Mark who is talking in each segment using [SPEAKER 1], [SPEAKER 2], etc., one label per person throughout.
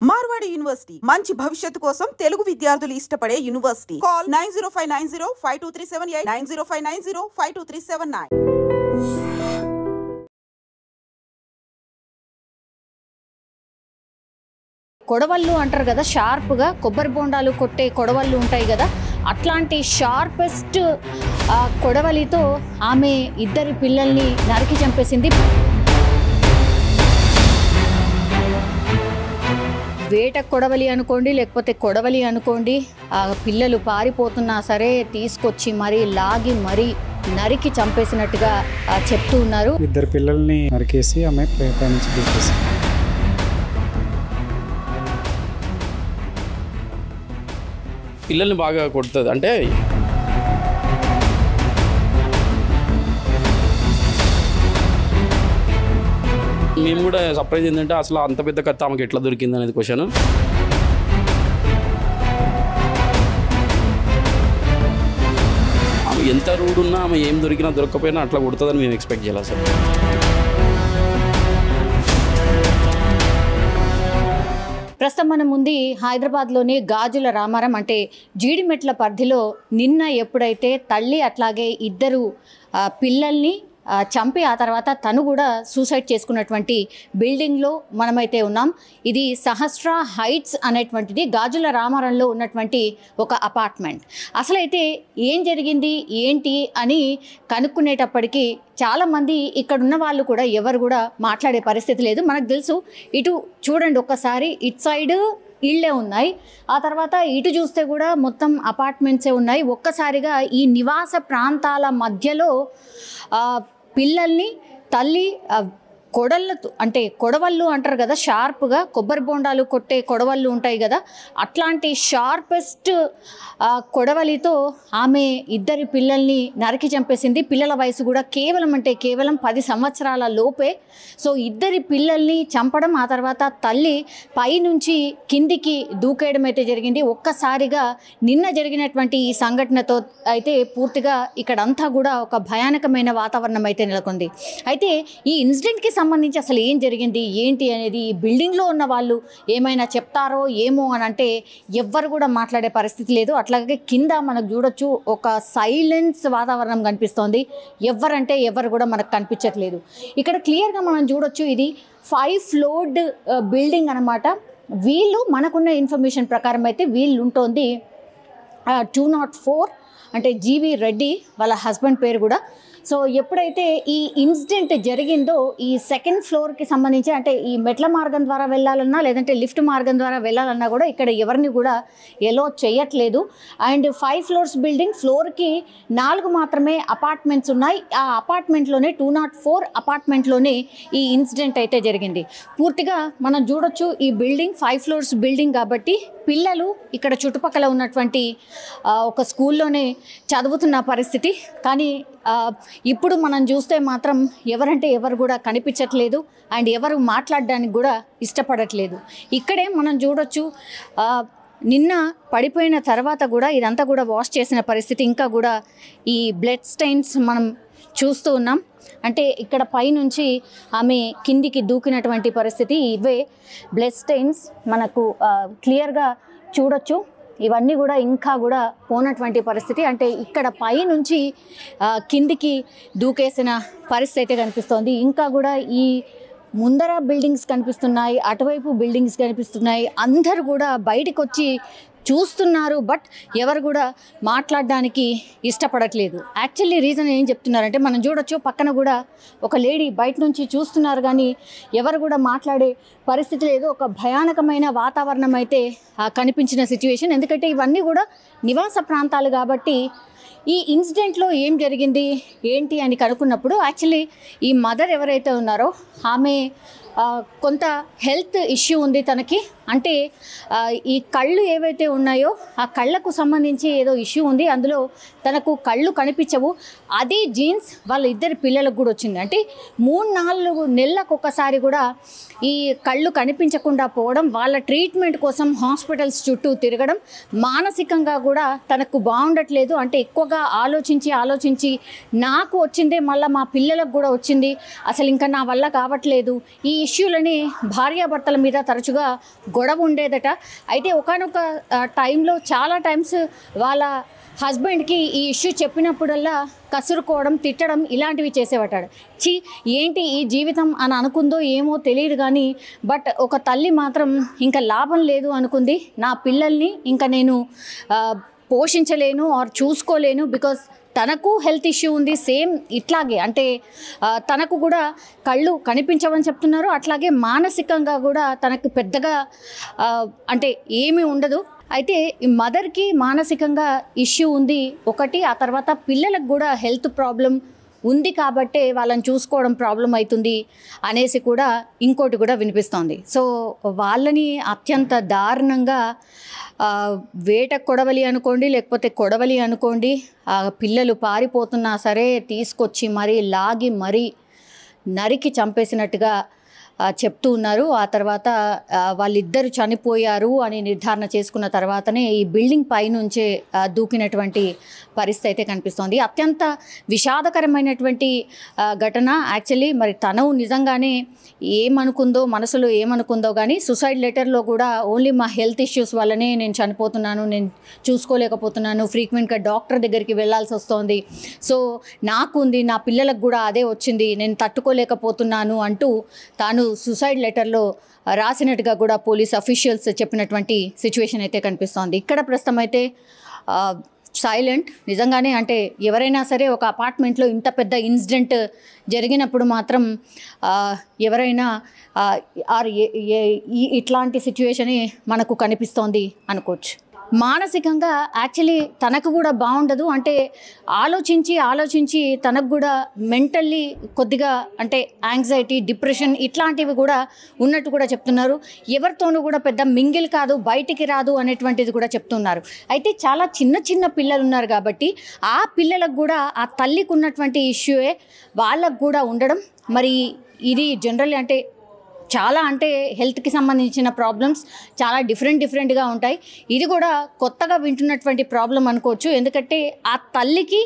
[SPEAKER 1] Marwadi university మంచి భవిష్యత్తు కోసం తెలుగు విద్యార్థులు ఇష్టపడే యూనివర్సిటీ. కాల్ 9059052378 9059052379.
[SPEAKER 2] కొడవళ్ళు అంటారు కదా, షార్ప్గా కొబ్బరి బొండాలు కొట్టే కొడవళ్ళు ఉంటాయి కదా, అట్లాంటి షార్పెస్ట్ కొడవలితో ఆమె ఇద్దరి పిల్లల్ని నరికి చంపేసింది. వేట కొడవలి అనుకోండి, లేకపోతే కొడవలి అనుకోండి, ఆ పిల్లలు పారిపోతున్నా సరే తీసుకొచ్చి మరీ లాగి మరీ నరికి చంపేసినట్టుగా చెప్తూ ఉన్నారు.
[SPEAKER 3] ఇద్దరు పిల్లల్ని నరికేసి ఆమె పైనుంచి దూకేసింది.
[SPEAKER 4] పిల్లల్ని బాగా కొడుతుంది. అంటే మేము కూడా సర్ప్రైజ్ ఏంటంటే అసలు అంత పెద్ద కత్తి ఆమెకి ఎట్లా దొరికింది అనేది క్వశ్చన్. ఆమె ఎంత రూడ్ ఉన్నా ఆమె ఏం దొరికినా దొరకకపోయినా అట్లా కొడుతుందని మేము ఎక్స్పెక్ట్ చేయాలి అసలు.
[SPEAKER 2] ప్రస్తుతం మనం ఉంది హైదరాబాద్లోని గాజుల రామారం అంటే జీడిమెట్ల పరిధిలో నిన్న ఎప్పుడైతే తల్లి అట్లాగే ఇద్దరు పిల్లల్ని చంపి ఆ తర్వాత తను కూడా సూసైడ్ చేసుకున్నటువంటి బిల్డింగ్లో మనమైతే ఉన్నాం. ఇది సహస్ర హైట్స్ అనేటువంటిది గాజుల రామారంలో ఉన్నటువంటి ఒక అపార్ట్మెంట్. అసలైతే ఏం జరిగింది ఏంటి అని కనుక్కునేటప్పటికీ చాలామంది ఇక్కడ ఉన్న వాళ్ళు కూడా ఎవరు కూడా మాట్లాడే పరిస్థితి లేదు. మనకు తెలుసు, ఇటు చూడండి ఒక్కసారి, ఇటు సైడ్ ఇళ్ళే ఉన్నాయి, ఆ తర్వాత ఇటు చూస్తే కూడా మొత్తం అపార్ట్మెంట్సే ఉన్నాయి. ఒక్కసారిగా ఈ నివాస ప్రాంతాల మధ్యలో పిల్లల్ని తల్లి కొడళ్ళతో అంటే కొడవళ్ళు అంటారు కదా, షార్ప్గా కొబ్బరి బొండాలు కొట్టే కొడవళ్ళు ఉంటాయి కదా, అట్లాంటి షార్పెస్ట్ కొడవలితో ఆమె ఇద్దరి పిల్లల్ని నరికి చంపేసింది. పిల్లల వయసు కూడా కేవలం 10 సంవత్సరాల లోపే. సో ఇద్దరి పిల్లల్ని చంపడం, ఆ తర్వాత తల్లి పైనుంచి కిందికి దూకేయడం అయితే జరిగింది. ఒక్కసారిగా నిన్న జరిగినటువంటి ఈ సంఘటనతో అయితే పూర్తిగా ఇక్కడంతా కూడా ఒక భయానకమైన వాతావరణం అయితే నెలకొంది. అయితే ఈ ఇన్సిడెంట్కి సంబంధించి అసలు ఏం జరిగింది ఏంటి అనేది ఈ బిల్డింగ్లో ఉన్న వాళ్ళు ఏమైనా చెప్తారో ఏమో అని అంటే ఎవ్వరు కూడా మాట్లాడే పరిస్థితి లేదు. అట్లాగే కింద మనకు చూడొచ్చు ఒక సైలెన్స్ వాతావరణం కనిపిస్తోంది. ఎవరు కూడా మనకు కనిపించట్లేదు. ఇక్కడ క్లియర్గా మనం చూడొచ్చు, ఇది 5 ఫ్లోర్డ్ బిల్డింగ్ అనమాట. వీళ్ళు మనకున్న ఇన్ఫర్మేషన్ ప్రకారం అయితే వీళ్ళు ఉంటుంది 204 అంటే జీవి రెడ్డి, వాళ్ళ హస్బెండ్ పేరు కూడా. సో ఎప్పుడైతే ఈ ఇన్సిడెంట్ జరిగిందో ఈ 2nd ఫ్లోర్కి సంబంధించి అంటే ఈ మెట్ల మార్గం ద్వారా వెళ్ళాలన్నా లేదంటే లిఫ్ట్ మార్గం ద్వారా వెళ్ళాలన్నా కూడా ఇక్కడ ఎవరిని కూడా ఎలో చేయట్లేదు. అండ్ 5 ఫ్లోర్స్ బిల్డింగ్, ఫ్లోర్కి 4 మాత్రమే అపార్ట్మెంట్స్ ఉన్నాయి. ఆ అపార్ట్మెంట్లోనే 204 అపార్ట్మెంట్లోనే ఈ ఇన్సిడెంట్ అయితే జరిగింది. పూర్తిగా మనం చూడొచ్చు ఈ బిల్డింగ్ 5 ఫ్లోర్స్ బిల్డింగ్ కాబట్టి పిల్లలు ఇక్కడ చుట్టుపక్కల ఉన్నటువంటి ఒక స్కూల్లోనే చదువుతున్న పరిస్థితి. కానీ ఇప్పుడు మనం చూస్తే మాత్రం ఎవరు కూడా కనిపించట్లేదు అండ్ ఎవరు మాట్లాడడానికి కూడా ఇష్టపడట్లేదు. ఇక్కడే మనం చూడొచ్చు, నిన్న పడిపోయిన తర్వాత కూడా ఇదంతా కూడా వాష్ చేసిన పరిస్థితి, ఇంకా కూడా ఈ బ్లడ్ స్టెయిన్స్ మనం చూస్తూ ఉన్నాం. అంటే ఇక్కడ పైనుంచి ఆమె కిందికి దూకినటువంటి పరిస్థితి, ఇవే బ్లడ్ స్టెయిన్స్ మనకు క్లియర్గా చూడొచ్చు. ఇవన్నీ కూడా ఇంకా కూడా పోనటువంటి పరిస్థితి. అంటే ఇక్కడ పైనుంచి కిందికి దూకేసిన పరిస్థితి అయితే కనిపిస్తోంది. ఇంకా కూడా ఈ ముందర బిల్డింగ్స్ కనిపిస్తున్నాయి, అటువైపు బిల్డింగ్స్ కనిపిస్తున్నాయి. అందరూ కూడా బయటకు వచ్చి చూస్తున్నారు, బట్ ఎవరు కూడా మాట్లాడడానికి ఇష్టపడట్లేదు. యాక్చువల్లీ రీజన్ ఏం చెప్తున్నారంటే మనం చూడొచ్చు, పక్కన కూడా ఒక లేడీ బయట నుంచి చూస్తున్నారు కానీ ఎవరు కూడా మాట్లాడే పరిస్థితి లేదు. ఒక భయానకమైన వాతావరణం అయితే కనిపించిన సిచ్యువేషన్. ఎందుకంటే ఇవన్నీ కూడా నివాస ప్రాంతాలు కాబట్టి ఈ ఇన్సిడెంట్లో ఏం జరిగింది ఏంటి అని కనుక్కున్నప్పుడు యాక్చువల్లీ ఈ మదర్ ఎవరైతే ఉన్నారో ఆమె కొంత హెల్త్ ఇష్యూ ఉంది తనకి. అంటే ఈ కళ్ళు ఏవైతే ఉన్నాయో ఆ కళ్ళకు సంబంధించి ఏదో ఇష్యూ ఉంది, అందులో తనకు కళ్ళు కనిపించవు. అదే జీన్స్ వాళ్ళ ఇద్దరి పిల్లలకు కూడా వచ్చింది. అంటే 3-4 నెలలకు ఒకసారి కూడా ఈ కళ్ళు కనిపించకుండా పోవడం, వాళ్ళ ట్రీట్మెంట్ కోసం హాస్పిటల్స్ చుట్టూ తిరగడం, మానసికంగా కూడా తనకు బాగుండట్లేదు. అంటే ఎక్కువగా ఆలోచించి నాకు వచ్చిందే మళ్ళీ మా పిల్లలకు కూడా వచ్చింది, అసలు ఇంకా నా వల్ల కావట్లేదు, ఈ ఇష్యూలని భార్యాభర్తల మీద తరచుగా గొడవ ఉండేదట. అయితే ఒకానొక టైంలో చాలా టైమ్స్ వాళ్ళ హస్బెండ్కి ఈ ఇష్యూ చెప్పినప్పుడల్లా కసురుకోవడం, తిట్టడం ఇలాంటివి చేసేవాటాడు. ఏంటి ఈ జీవితం అని అనుకుందో ఏమో తెలియదు కానీ బట్ ఒక తల్లి మాత్రం ఇంకా లాభం లేదు అనుకుంది, నా పిల్లల్ని ఇంకా నేను పోషించలేను ఆర్ చూసుకోలేను, బికాస్ తనకు హెల్త్ ఇష్యూ ఉంది సేమ్ ఇట్లాగే. అంటే తనకు కూడా కళ్ళు కనిపించవని చెప్తున్నారు, అట్లాగే మానసికంగా కూడా తనకు పెద్దగా అంటే ఏమీ ఉండదు. అయితే ఈ మదర్కి మానసికంగా ఇష్యూ ఉంది ఒకటి, ఆ తర్వాత పిల్లలకు కూడా హెల్త్ ప్రాబ్లం ఉంది కాబట్టే వాళ్ళని చూసుకోవడం ప్రాబ్లం అవుతుంది అనేసి కూడా ఇంకోటి కూడా వినిపిస్తోంది. సో వాళ్ళని అత్యంత దారుణంగా వేట కొడవలి అనుకోండి, లేకపోతే కొడవలి అనుకోండి, పిల్లలు పారిపోతున్నా సరే తీసుకొచ్చి మరీ లాగి మరీ నరికి చంపేసినట్టుగా చెప్తూ ఉన్నారు. ఆ తర్వాత వాళ్ళిద్దరు చనిపోయారు అని నిర్ధారణ చేసుకున్న తర్వాతనే ఈ బిల్డింగ్ పైనుంచే దూకినటువంటి పరిస్థితి అయితే కనిపిస్తోంది. అత్యంత విషాదకరమైనటువంటి ఘటన. యాక్చువల్లీ మరి తను నిజంగానే ఏమనుకుందో, మనసులో ఏమనుకుందో కానీ సూసైడ్ లెటర్లో కూడా ఓన్లీ మా హెల్త్ ఇష్యూస్ వల్లనే నేను చనిపోతున్నాను, నేను చూసుకోలేకపోతున్నాను, ఫ్రీక్వెంట్గా డాక్టర్ దగ్గరికి వెళ్ళాల్సి వస్తోంది, సో నాకు ఉంది, నా పిల్లలకు కూడా అదే వచ్చింది, నేను తట్టుకోలేకపోతున్నాను అంటూ తాను సూసైడ్ లెటర్లో రాసినట్టుగా కూడా పోలీస్ అఫీషియల్స్ చెప్పినటువంటి సిచ్యువేషన్ అయితే కనిపిస్తోంది. ఇక్కడ ప్రస్తుతం అయితే సైలెంట్. నిజంగానే అంటే ఎవరైనా సరే ఒక అపార్ట్మెంట్లో ఇంత పెద్ద ఇన్సిడెంట్ జరిగినప్పుడు మాత్రం ఎవరైనా ఇట్లాంటి సిచ్యువేషనే మనకు కనిపిస్తోంది అనుకోవచ్చు. మానసికంగా యాక్చువల్లీ తనకు కూడా బాగుండదు, అంటే ఆలోచించి తనకు కూడా మెంటల్లీ కొద్దిగా అంటే యాంగ్జైటీ, డిప్రెషన్ ఇట్లాంటివి కూడా ఉన్నట్టు కూడా చెప్తున్నారు. ఎవరితోనూ కూడా పెద్ద మింగిల్ కాదు, బయటికి రాదు అనేటువంటిది కూడా చెప్తున్నారు. అయితే చాలా చిన్న పిల్లలు ఉన్నారు కాబట్టి ఆ పిల్లలకు కూడా ఆ తల్లికి ఉన్నటువంటి ఇష్యూయే వాళ్ళకు కూడా ఉండడం. మరి ఇది జనరల్లీ అంటే చాలా అంటే హెల్త్కి సంబంధించిన ప్రాబ్లమ్స్ చాలా డిఫరెంట్గా ఉంటాయి. ఇది కూడా కొత్తగా వింటున్నటువంటి ప్రాబ్లం అనుకోవచ్చు. ఎందుకంటే ఆ తల్లికి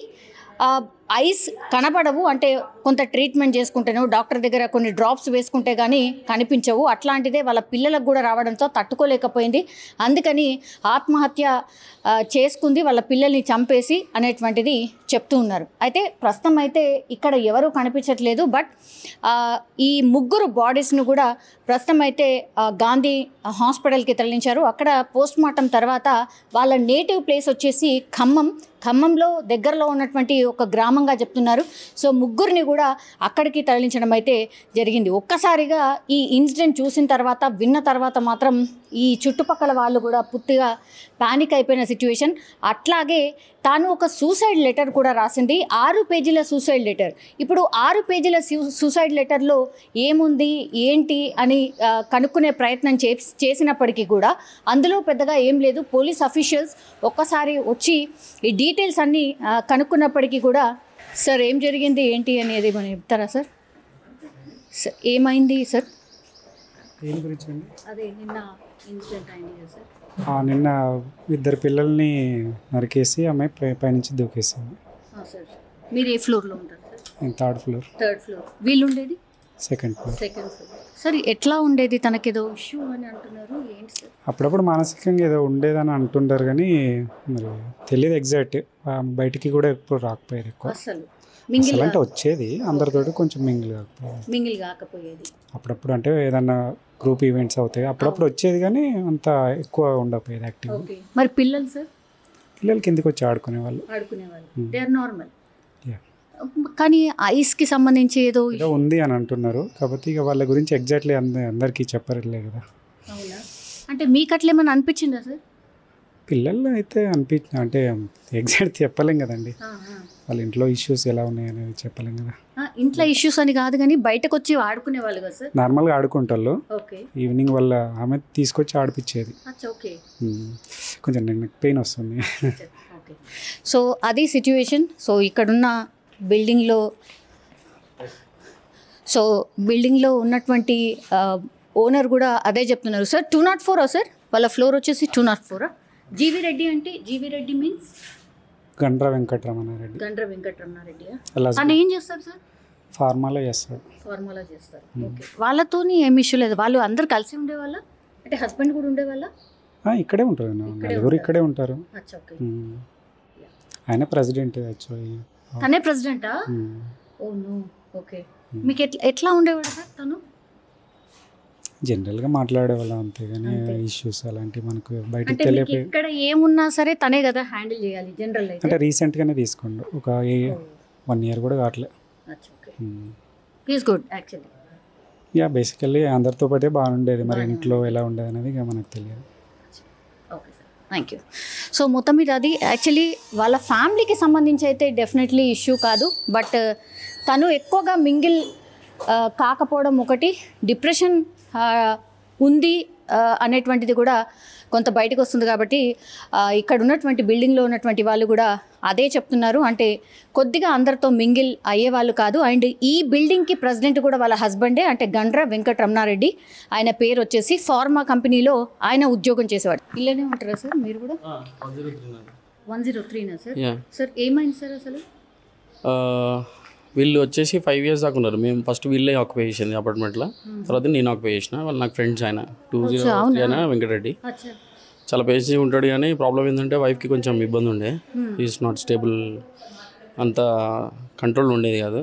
[SPEAKER 2] ఐస్ కనపడవు, అంటే కొంత ట్రీట్మెంట్ చేసుకుంటేనో డాక్టర్ దగ్గర కొన్ని డ్రాప్స్ వేసుకుంటే కానీ కనిపించవు. అట్లాంటిదే వాళ్ళ పిల్లలకు కూడా రావడంతో తట్టుకోలేకపోయింది, అందుకని ఆత్మహత్య చేసుకుంది, వాళ్ళ పిల్లల్ని చంపేసి అనేటువంటిది చెప్తూ ఉన్నారు. అయితే ప్రస్తుతం అయితే ఇక్కడ ఎవరూ కనిపించట్లేదు, బట్ ఈ ముగ్గురు బాడీస్ను కూడా ప్రస్తుతం అయితే గాంధీ హాస్పిటల్కి తరలించారు. అక్కడ పోస్ట్మార్టం తర్వాత వాళ్ళ నేటివ్ ప్లేస్ వచ్చేసి ఖమ్మంలో దగ్గరలో ఉన్నటువంటి ఒక గ్రామంగా చెప్తున్నారు. సో ముగ్గురిని కూడా అక్కడికి తరలించడం అయితే జరిగింది. ఒక్కసారిగా ఈ ఇన్సిడెంట్ చూసిన తర్వాత, విన్న తర్వాత మాత్రం ఈ చుట్టుపక్కల వాళ్ళు కూడా పూర్తిగా పానిక్ అయిపోయిన సిచ్యువేషన్. అట్లాగే తాను ఒక సూసైడ్ లెటర్ కూడా రాసింది, 6 పేజీల సూసైడ్ లెటర్. ఇప్పుడు 6 పేజీల సూసైడ్ లెటర్లో ఏముంది ఏంటి అని కనుక్కునే ప్రయత్నం చేసినప్పటికీ కూడా అందులో పెద్దగా ఏం లేదు. పోలీస్ అఫీషియల్స్ ఒక్కసారి వచ్చి ఈ డీటెయిల్స్ అన్నీ కనుక్కున్నప్పటికీ కూడా, సార్ ఏం జరిగింది ఏంటి అనేది మనం చెప్తారా సార్? ఏమైంది సార్?
[SPEAKER 3] దేని గురించి అండి?
[SPEAKER 2] అదే నిన్న ఇన్సిడెంట్ అయింది కదా సార్.
[SPEAKER 3] నిన్న 2 పిల్లల్ని నరికేసి ఆమె పైనుంచి దూకేసింది.
[SPEAKER 2] సార్ మీరు ఏ ఫ్లోర్లో ఉంటారు సార్?
[SPEAKER 3] నేను 3rd ఫ్లోర్.
[SPEAKER 2] 3rd floor. వీళ్ళు ఉండేది
[SPEAKER 3] 2nd floor.
[SPEAKER 2] 2nd floor. Sir ఎట్లా ఉండేది? తనకేదో ఇష్యూ అని అంటున్నారు, ఏంటి సార్?
[SPEAKER 3] అప్పుడప్పుడు మానసికంగా ఏదో ఉండేదని అంటుంటారు కానీ మరి తెలియదు ఎగ్జాక్ట్. బయటికి కూడా ఎప్పుడు రాకపోయేది ఎక్కువ.
[SPEAKER 2] అసలు
[SPEAKER 3] అంటే వచ్చేది అందరితోటి, కొంచెం మింగిల్
[SPEAKER 2] కాకపోయేది.
[SPEAKER 3] అప్పుడప్పుడు అంటే ఏదన్నా గ్రూప్ ఈవెంట్స్ అవుతాయి, అప్పుడప్పుడు వచ్చేది కానీ అంత ఎక్కువ ఉండకపోయేది యాక్టివ్.
[SPEAKER 2] మరి పిల్లలు సార్?
[SPEAKER 3] పిల్లలు కిందికి వచ్చి ఆడుకునేవాళ్ళు.
[SPEAKER 2] They are normal. కానీ ఐస్కి సంబంధించి ఏదో
[SPEAKER 3] ఉంది అని అంటున్నారు, కాబట్టి ఇక వాళ్ళ గురించి ఎగ్జాక్ట్లీ అందరికీ చెప్పరట్లే కదా.
[SPEAKER 2] అవునా? అంటే మీకు అట్లా ఏమైనా అనిపించిందా సార్?
[SPEAKER 3] పిల్లలు అయితే అంటే ఎగ్జాక్ట్ చెప్పలేం కదండి, వాళ్ళ ఇంట్లో ఇష్యూస్ ఎలా ఉన్నాయి అనేది చెప్పలేం కదా.
[SPEAKER 2] ఇంట్లో ఇష్యూస్ అని కాదు కానీ బయటకు వచ్చి ఆడుకునే వాళ్ళు కదా సార్?
[SPEAKER 3] నార్మల్గా ఆడుకుంటారు. ఈవినింగ్ వాళ్ళ ఆమె తీసుకొచ్చి ఆడిపించేది. కొంచెం నెక్ పెయిన్ వస్తుంది.
[SPEAKER 2] సో అది సిచ్యువేషన్. సో ఇక్కడున్న బిల్డింగ్లో ఉన్నటువంటి ఓనర్ కూడా అదే చెప్తున్నారు సార్. 204 సార్ వాళ్ళ ఫ్లోర్ వచ్చేసి 204. జీవి రెడ్డి అంటే జీవి రెడ్డి మీన్స్
[SPEAKER 3] గండ్ర వెంకటరమణారెడ్డి.
[SPEAKER 2] గండ్ర వెంకటరమణారెడ్డి
[SPEAKER 3] అలా
[SPEAKER 2] తను ఏం చేస్తారు సార్?
[SPEAKER 3] ఫార్మాలో చేస్తాడు.
[SPEAKER 2] ఫార్ములా చేస్తారు. ఓకే, వాళ్ళతోని ఏం ఇష్యూ లేదు, వాళ్ళు అందరు కలిసి ఉండేవాళ్ళ అంటే హస్బెండ్ కూడా ఉండేవాళ్ళ?
[SPEAKER 3] ఇక్కడే ఉంటారు, నలుగురు ఇక్కడే ఉంటారు.
[SPEAKER 2] అచ్చా, ఓకే.
[SPEAKER 3] ఆయన ప్రెసిడెంట్ యాక్చువల్లీ.
[SPEAKER 2] తనే ప్రెసిడెంటా? Oh no, okay. మీకు ఎట్లా ఉండేవాడు సార్ తను?
[SPEAKER 3] జనరల్గా మాట్లాడేవాళ్ళం అంతేగాని ఇష్యూస్ అలాంటివి మనకు బయటకు
[SPEAKER 2] అంటే
[SPEAKER 3] తెలియపోయి.
[SPEAKER 2] ఇక్కడ ఏమున్నా సరే తనే కదా హ్యాండిల్ చేయాలి జనరల్ అయితే.
[SPEAKER 3] అంటే రీసెంట్గానే తీసుకోండి, ఒక 1 year కూడా కావట్లేదు.
[SPEAKER 2] Is good actually.
[SPEAKER 3] బేసికల్లీ అందరితో పాటే బాగుండేది, మరి ఇంట్లో ఎలా ఉండేది అనేది ఇక మనకు తెలియదు.
[SPEAKER 2] Okay sir, thank you. So మొత్తం మీద అది యాక్చువల్లీ వాళ్ళ ఫ్యామిలీకి సంబంధించి అయితే డెఫినెట్లీ ఇష్యూ కాదు, బట్ తను ఎక్కువగా మింగిల్ కాకపోవడం ఒకటి, డిప్రెషన్ ఉంది అనేటువంటిది కూడా కొంత బయటకు వస్తుంది. కాబట్టి ఇక్కడ ఉన్నటువంటి బిల్డింగ్లో ఉన్నటువంటి వాళ్ళు కూడా అదే చెప్తున్నారు, అంటే కొద్దిగా అందరితో మింగిల్ అయ్యేవాళ్ళు కాదు. అండ్ ఈ బిల్డింగ్కి ప్రెసిడెంట్ కూడా వాళ్ళ హస్బెండే, అంటే గండ్ర వెంకటరమణారెడ్డి. ఆయన పేరు వచ్చేసి ఫార్మా కంపెనీలో ఆయన ఉద్యోగం చేసేవాడు. ఇల్లనే ఉంటారా సార్ మీరు కూడా? 103నా సార్? సార్ ఏమైంది సార్ అసలు?
[SPEAKER 4] వీళ్ళు వచ్చేసి 5 years దాకా ఉన్నారు. మేము ఫస్ట్ వీళ్ళే ఆక్యుపై చేసింది అపార్ట్మెంట్లో, తర్వాత నేను ఆక్యుపై చేసిన. వాళ్ళు నాకు ఫ్రెండ్స్, ఆయన 203 అయినా వెంకటరెడ్డి. చాలా పేసి ఉంటాడు, కానీ ప్రాబ్లం ఏంటంటే వైఫ్కి కొంచెం ఇబ్బంది ఉండే. ఈజ్ నాట్ స్టేబుల్, అంత కంట్రోల్ ఉండేది కాదు.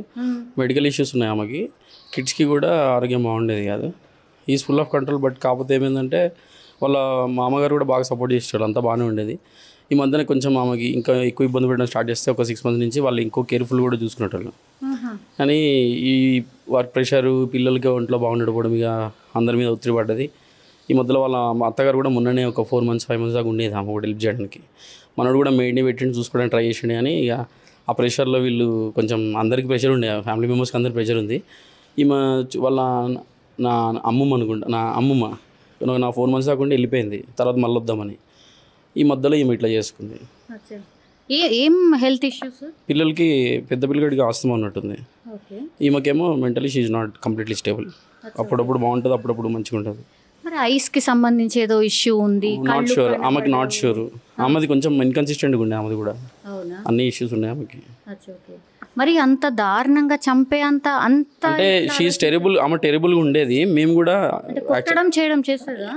[SPEAKER 4] మెడికల్ ఇష్యూస్ ఉన్నాయి ఆమెకి, కిడ్స్కి కూడా ఆరోగ్యం బాగుండేది కాదు. Is full of control. But కాకపోతే ఏమైందంటే వాళ్ళ మామగారు కూడా బాగా సపోర్ట్ చేసేవాడు, అంతా బాగానే ఉండేది. ఈ మధ్యన కొంచెం ఆమెకి ఇంకా ఎక్కువ ఇబ్బంది పెట్టడం స్టార్ట్ చేస్తే ఒక 6 months నుంచి వాళ్ళు ఇంకో కేర్ఫుల్ కూడా చూసుకునేటోళ్ళు. కానీ ఈ వర్క్ ప్రెషరు, పిల్లలకి ఒంట్లో బాగుండకపోవడం, ఇక అందరి మీద ఒత్తిడి పడ్డది. ఈ మధ్యలో వాళ్ళ అత్తగారు కూడా మొన్ననే ఒక 4 months 5 months దాకా ఉండేది ఆమె కూడా హెల్ప్ చేయడానికి. మనోడు కూడా మెయిడ్ని పెట్టిండి చూసుకోవడానికి ట్రై చేసిండే, కానీ ఇక ఆ ప్రెషర్లో వీళ్ళు కొంచెం అందరికీ ప్రెషర్ ఉండే, ఫ్యామిలీ మెంబర్స్కి అందరికి ప్రెషర్ ఉంది. ఈమె వాళ్ళ నా అమ్మమ్మ అనుకుంటా, నా అమ్మమ్మ నా 4 months దాకా ఉండి వెళ్ళిపోయింది, తర్వాత మళ్ళీ వద్దామని. ఈ మధ్యలో ఈమె ఇట్లా చేసుకుంది.
[SPEAKER 2] ఏం హెల్త్ ఇష్యూస్?
[SPEAKER 4] పిల్లలకి పెద్ద పిల్లడికి ఆస్తమా ఉన్నట్టుంది. ఈమెకేమో mentally she is not completely stable. అప్పుడప్పుడు బాగుంటుంది, అప్పుడప్పుడు మంచిగా ఉంటుంది.
[SPEAKER 2] మరి ఐస్కి సంబంధించి ఏదో ఇష్యూ ఉంది?
[SPEAKER 4] నాట్ షూర్, ఆమెకి నాట్ షూర్. ఆమెది కొంచెం ఇన్కన్సిస్టెంట్గా ఉండే, ఆమెది కూడా అన్ని ఇష్యూస్ ఉన్నాయి ఆమెకి.
[SPEAKER 2] మరి అంత దారుణంగా చంపే అంత
[SPEAKER 4] అంటే షీఈస్ టెరిబుల్, ఆమె టెరిబుల్గా ఉండేది. మేము కూడా
[SPEAKER 2] చేయడం చేస్తుందా?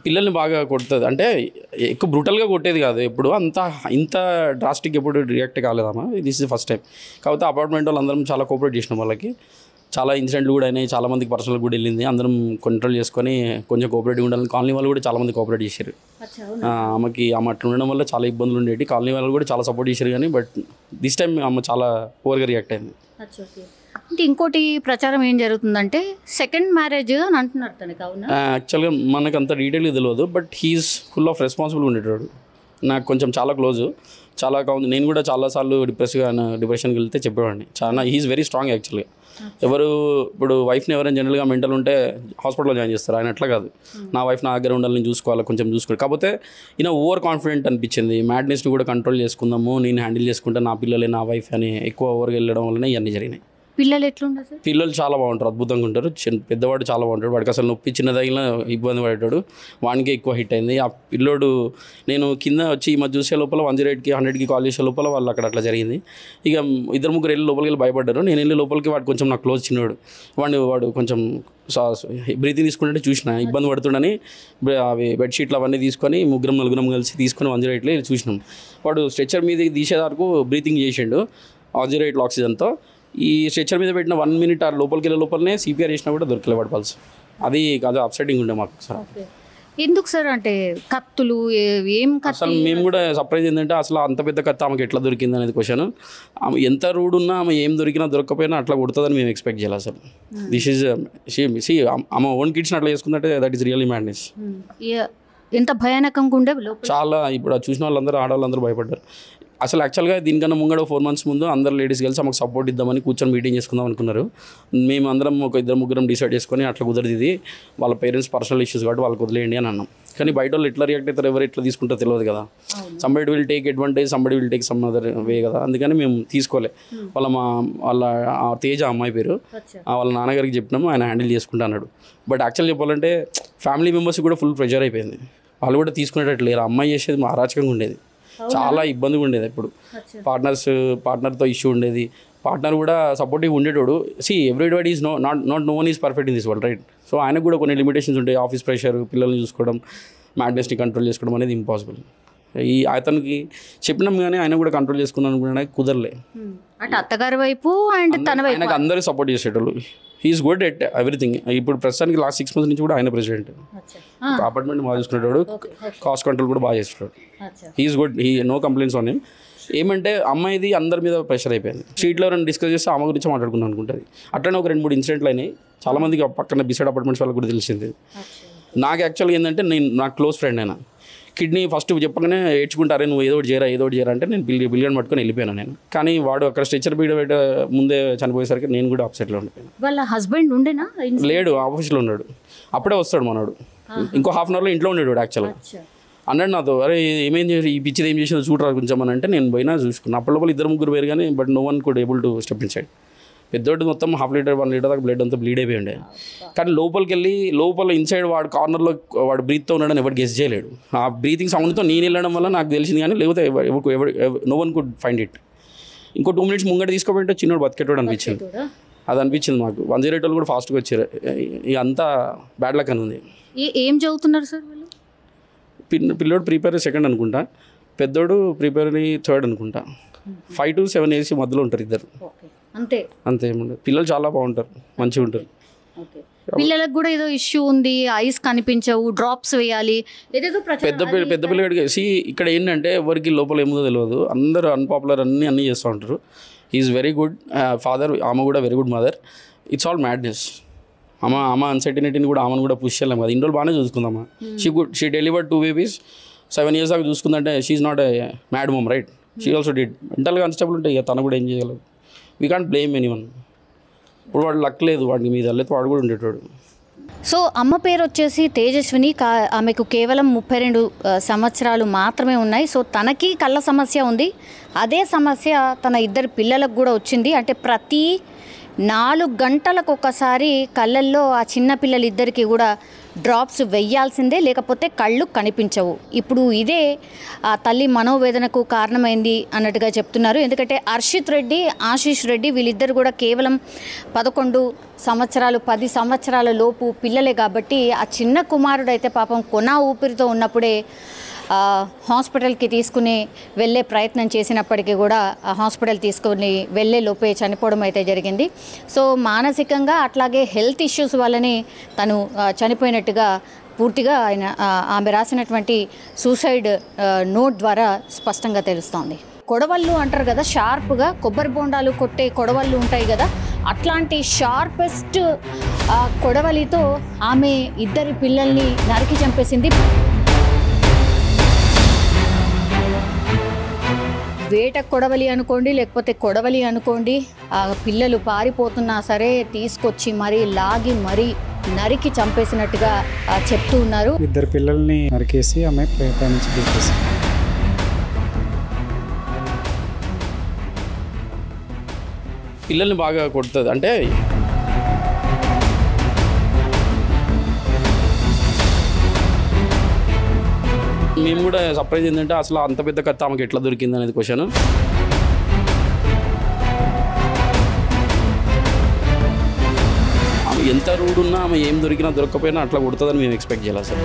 [SPEAKER 4] పిల్లల్ని బాగా కొడుతుంది, అంటే ఎక్కువ బ్రూటల్గా కొట్టేది కాదు ఎప్పుడు, ఇంత డ్రాస్టిక్ ఎప్పుడు రియాక్ట్ కాలేదమ్మా. This is first time. కాకపోతే అపార్ట్మెంట్ వాళ్ళు అందరం చాలా కోఆపరేట్ చేసినాం, వాళ్ళకి చాలా ఇన్సిడెంట్లు కూడా అయినాయి, చాలా మందికి పర్సనల్ కూడా వెళ్ళింది. అందరం కంట్రోల్ చేసుకొని కొంచెం కోఆపరేటివ్ ఉండాలని కాలనీ వాళ్ళు కూడా చాలా మంది కోఆపరేట్ చేశారు. ఆమెకి ఆమె అట్లా ఉండడం వల్ల చాలా ఇబ్బందులు ఉండేవి. కాలనీ వాళ్ళు కూడా చాలా సపోర్ట్ చేశారు, కానీ బట్ దిస్ టైం ఆమె చాలా ఓవర్గా రియాక్ట్ అయింది.
[SPEAKER 2] అంటే ఇంకోటి ప్రచారం ఏం జరుగుతుందంటే సెకండ్ మ్యారేజ్ అని అంటున్నారు తనకి, అవునా?
[SPEAKER 4] యాక్చువల్గా మనకు అంత డీటెయిల్గా తెలియదు, but he's full of responsible ఉండేటాడు. నాకు కొంచెం చాలా క్లోజు, చాలా కావాలి. నేను కూడా చాలాసార్లు డిప్రెషన్కి వెళ్తే చెప్పేవాడిని. చాలా హీఈస్ వెరీ స్ట్రాంగ్ యాక్చువల్గా. ఎవరు ఇప్పుడు వైఫ్ని ఎవరైనా జనరల్గా మెంటల్ ఉంటే హాస్పిటల్లో జాయిన్ చేస్తారు, ఆయన అట్లా కాదు. నా వైఫ్ నా దగ్గర ఉండాలని చూసుకోవాలి, కొంచెం చూసుకోవాలి. కాకపోతే ఈయన ఓవర్ కాన్ఫిడెంట్ అనిపించింది. మ్యాడ్నెస్ని కూడా కంట్రోల్ చేసుకుందాము, నేను హ్యాండిల్ చేసుకుంటే నా పిల్లలే నా వైఫ్ అని ఎక్కువ ఓవర్గా వెళ్ళడం వల్లనే ఇవన్నీ జరిగినాయి.
[SPEAKER 2] పిల్లలు ఎట్లుంటారు సార్? పిల్లలు
[SPEAKER 4] చాలా బాగుంటారు, అద్భుతంగా ఉంటారు. పెద్దవాడు చాలా బాగుంటాడు, వాడికి అసలు నొప్పి చిన్న తగిలిన ఇబ్బంది పడేటాడు, వానికి ఎక్కువ హిట్ అయింది. ఆ పిల్లోడు నేను కింద వచ్చి ఈ మధ్య చూసే లోపల 108కి 100కి కాల్ చేసే లోపల వాళ్ళు అక్కడ అట్లా జరిగింది. ఇక 2-3 వెళ్ళి లోపలికి వెళ్ళి భయపడ్డారు. నేను వెళ్ళి లోపలికి వాడు కొంచెం నాకు క్లోజ్ చిన్నవాడు, వాడు కొంచెం బ్రీతింగ్ తీసుకుంటే చూసిన ఇబ్బంది పడుతుండని అవి బెడ్షీట్లు అవన్నీ తీసుకొని 3-4 కలిసి తీసుకొని 108లో చూసినాం. వాడు స్ట్రెచ్చర్ మీద తీసే వరకు బ్రీతింగ్ చేసిండు 108 ఆక్సిజన్తో. ఈ స్ట్రెచ్చర్ మీద పెట్టిన 1 minute ఆ లోపలికి వెళ్ళే లోపలనే సిపిఆర్ చేసినా కూడా దొరకలే వాడు పల్స్. అది అప్సెటింగ్ ఉండే మాకు సార్.
[SPEAKER 2] ఎందుకు సార్? అంటే కత్తులు ఏం
[SPEAKER 4] అసలు మేము కూడా సర్ప్రైజ్ ఏంటంటే అసలు అంత పెద్ద కత్తి ఆమెకి ఎట్లా దొరికింది అనేది క్వశ్చన్. ఆమె ఎంత రూడ్ ఉన్నా ఆమె ఏం దొరికినా దొరకపోయినా అట్లా కొడుతుందని మేము ఎక్స్పెక్ట్ చేయాలి అసలు. దిస్ ఈజ్ ఆమె ఓన్ కిడ్స్ని అట్లా చేసుకుందంటే దట్ ఈస్ రియల్లీ మ్యాడ్నెస్.
[SPEAKER 2] ఎంత భయానకంగా ఉండే
[SPEAKER 4] చాలా. ఇప్పుడు చూసిన వాళ్ళందరూ ఆడవాళ్ళందరూ భయపడ్డారు. అసలు యాక్చువల్గా దీనికన్నా ముంగడ 4 months ముందు అందరు లేడీస్ కలిసి మాకు సపోర్ట్ ఇద్దామని కూర్చొని మీటింగ్ చేసుకుందాం అనుకున్నారు. మేము అందరం ఒక 2-3 డిసైడ్ చేసుకొని అట్లా కుదరదు, ఇది వాళ్ళ పేరెంట్స్ పర్సనల్ ఇష్యూస్ కాబట్టి వాళ్ళకి వదిలేయండి అని అన్నాం. కానీ బయట వాళ్ళు ఎట్లా రియాక్ట్ అవుతారు, ఎవరు ఎట్లా తీసుకుంటారో తెలియదు కదా. Somebody will take advantage, somebody will take some other way కదా. అందుకని మేము తీసుకోలే. వాళ్ళ తేజ అమ్మాయి పేరు, వాళ్ళ నాన్నగారికి చెప్పినాము, ఆయన హ్యాండిల్ చేసుకుంటా అన్నాడు. బట్ యాక్చువల్ చెప్పాలంటే ఫ్యామిలీ మెంబర్స్ కూడా ఫుల్ ప్రెషర్ అయిపోయింది. వాళ్ళు కూడా తీసుకునేటట్టు లేరు. అమ్మాయి చేసేది అరాచకంగా ఉండేది. చాలా ఇబ్బందిగా ఉండేది ఎప్పుడు. పార్ట్నర్తో ఇష్యూ ఉండేది. పార్ట్నర్ కూడా సపోర్టివ్ ఉండేటోడు. Everybody is no one is perfect in this world, right? So ఆయనకు కూడా కొన్ని లిమిటేషన్స్ ఉంటాయి. ఆఫీస్ ప్రెషర్, పిల్లల్ని చూసుకోవడం, మ్యాడ్నెస్ని కంట్రోల్ చేసుకోవడం అనేది ఇంపాసిబుల్. అతనికి చెప్పినాం కానీ ఆయన కూడా కంట్రోల్ చేసుకున్నాను అనుకున్నాడు, కుదరలే.
[SPEAKER 2] అంటే అత్తగారి వైపు అండ్ తన వైపు
[SPEAKER 4] ఆయనకు అందరూ సపోర్ట్ చేసేటోళ్ళు. He is good at everything. ఇప్పుడు ప్రస్తుతానికి లాస్ట్ 6 months నుంచి కూడా ఆయన ప్రెసిడెంట్. అపార్ట్మెంట్ బాగా చూసుకునేటోడు, కాస్ట్ కంట్రోల్ కూడా బాగా చేసేటోడు. He's good, no complaints on him. ఏమంటే అమ్మాయిది అందరి మీద ప్రెషర్ అయిపోయింది. స్ట్రీట్లో ఎవరైనా డిస్కస్ చేస్తే ఆమె గురించి మాట్లాడుకున్నాను అనుకుంటుంది. అట్లనే ఒక 2-3 ఇన్సిడెంట్లు అయినాయి. చాలామందికి పక్కన బిసైడ్ అపార్ట్మెంట్స్ వాళ్ళకి కూడా తెలిసింది. నాకు యాక్చువల్గా ఏంటంటే నాకు క్లోజ్ ఫ్రెండ్ అయినా కిడ్నీ ఫస్ట్ చెప్పగానే ఏడ్చుకుంటారే, నువ్వు ఏదో ఒకటి చేయరా అంటే నేను బిల్లియన్ పట్టుకొని వెళ్ళిపోయాను నేను. కానీ వాడు అక్కడ స్ట్రెచర్ బీడ ముందే చనిపోయేసరికి నేను కూడా అప్సెట్లో ఉండిపోయాను.
[SPEAKER 2] వాళ్ళ హస్బెండ్ ఉండేనా?
[SPEAKER 4] లేడు, ఆఫీస్లో ఉన్నాడు. అప్పుడే వస్తాడు మనోడు. ఇంకో హాఫ్ అన్ అవర్లో ఇంట్లో ఉండేవాడు. యాక్చువల్గా అన్నాడు నాతో, అరే ఏమేం చేసి ఈ పిచ్చిది ఏం చేసిందో చూడరా కొంచెం అని అంటే నేను పోయినా చూసుకున్నాను. అప్పటిలోపల 2-3 వేరు కానీ but no one could able to step inside. పెద్దోటి మొత్తం 1/2 లీటర్ 1 లీటర్ దాకా బ్లడ్ అంతా బ్లీడ్ అయిపోయి ఉండే. కానీ లోపల ఇన్సైడ్ వాడు కార్నర్లో వాడు బ్రీత్తో ఉన్నాడని ఎవరు గెస్ చేయలేడు. ఆ బ్రీతింగ్ సౌండ్తో నేను వెళ్ళడం వల్ల నాకు తెలిసింది, కానీ లేకపోతే no one could find it. ఇంకో 2 minutes ముంగట తీసుకోబోయింటే చిన్నోడు బతికేటోడు అనిపించింది. అది అనిపించింది మాకు. 108 వాళ్ళు కూడా ఫాస్ట్గా వచ్చారు. ఇక అంతా బ్యాడ్ లక్ అని ఉంది.
[SPEAKER 2] ఏం చదువుతున్నారు సార్ వాళ్ళు?
[SPEAKER 4] పిల్లోడు ప్రిపేర్ 2nd అనుకుంటా, పెద్దోడు ప్రిపేర్ 3rd అనుకుంటా. 5 to 7 ఏసి మధ్యలో ఉంటారు ఇద్దరు. అంతే ఏముండదు. పిల్లలు చాలా బాగుంటారు, మంచిగా ఉంటారు.
[SPEAKER 2] పిల్లలకు కూడా ఏదో ఇష్యూ ఉంది, ఐస్ కనిపించవు, డ్రాప్స్ వేయాలి, పెద్ద
[SPEAKER 4] పిల్లడికి ఇక్కడ ఏంటంటే ఎవరికి లోపల ఏముందో తెలియదు. అందరూ అన్పాపులర్ అన్నీ చేస్తూ ఉంటారు. ఈజ్ వెరీ గుడ్ ఫాదర్, ఆమె కూడా very good mother. It's all madness. ఆమె అన్సర్టినిటీని కూడా ఆమెను కూడా పుష్ చేయలేము కదా. ఇన్ని రోజులు బాగానే చూసుకుందామా. షీ డెలివర్డ్ 2 babies 7 years దాకా చూసుకుందంటే she's not a mad mom, right? She also did. మెంటల్గా అన్స్టేబుల్ ఉంటే ఇక తను కూడా ఏం చేయగలదు. We can't blame anyone. ఇప్పుడు వాడు లక్ లేదు వాడికి మీద, లేకపోతే వాడు కూడా ఉండేటోడు.
[SPEAKER 2] సో అమ్మ పేరు వచ్చేసి తేజస్విని. ఆమెకు కేవలం 32 సంవత్సరాలు మాత్రమే ఉన్నాయి. సో తనకి కళ్ళ సమస్య ఉంది. అదే సమస్య తన 2 పిల్లలకు కూడా వచ్చింది. అంటే ప్రతి 4 గంటలకు ఒకసారి కళ్ళల్లో ఆ చిన్న పిల్లలిద్దరికీ కూడా డ్రాప్స్ వెయ్యాల్సిందే, లేకపోతే కళ్ళు కనిపించవు. ఇప్పుడు ఇదే ఆ తల్లి మనోవేదనకు కారణమైంది అన్నట్టుగా చెప్తున్నారు. ఎందుకంటే హర్షిత్ రెడ్డి, ఆశీష్ రెడ్డి వీళ్ళిద్దరు కూడా కేవలం 11 సంవత్సరాలు 10 సంవత్సరాల లోపు పిల్లలే కాబట్టి ఆ చిన్న కుమారుడు అయితే పాపం కొనా ఊపిరితో ఉన్నప్పుడే హాస్పిటల్కి తీసుకుని వెళ్ళే ప్రయత్నం చేసినప్పటికీ కూడా ఆ హాస్పిటల్ తీసుకుని వెళ్ళే లోపే చనిపోవడం అయితే జరిగింది. సో మానసికంగా అట్లాగే హెల్త్ ఇష్యూస్ వల్లనే తను చనిపోయినట్టుగా పూర్తిగా ఆమె రాసినటువంటి సూసైడ్ నోట్ ద్వారా స్పష్టంగా తెలుస్తోంది. కొడవళ్ళు అంటారు కదా, షార్ప్గా కొబ్బరి బొండాలు కొట్టే కొడవళ్ళు ఉంటాయి కదా, అట్లాంటి షార్పెస్ట్ కొడవలితో ఆమె 2 పిల్లల్ని నరికి చంపేసింది. వేట కొడవలి అనుకోండి, లేకపోతే కొడవలి అనుకోండి, ఆ పిల్లలు పారిపోతున్నా సరే తీసుకొచ్చి మరీ లాగి మరీ నరికి చంపేసినట్టుగా చెప్తూ ఉన్నారు.
[SPEAKER 3] 2 పిల్లల్ని నరికేసి ఆమె పైనుంచి దూకేసి.
[SPEAKER 4] పిల్లల్ని బాగా కొడుతుంది. అంటే మేము కూడా సర్ప్రైజ్ ఏంటంటే అసలు అంత పెద్ద కత్తి ఆమెకి ఎట్లా దొరికింది అనేది క్వశ్చన్. ఆమె ఎంత రూడ్ ఉన్నా, ఆమె ఏం దొరికినా దొరకకపోయినా అట్లా కొడుతుందని మేము ఎక్స్పెక్ట్ చేయాలి సార్.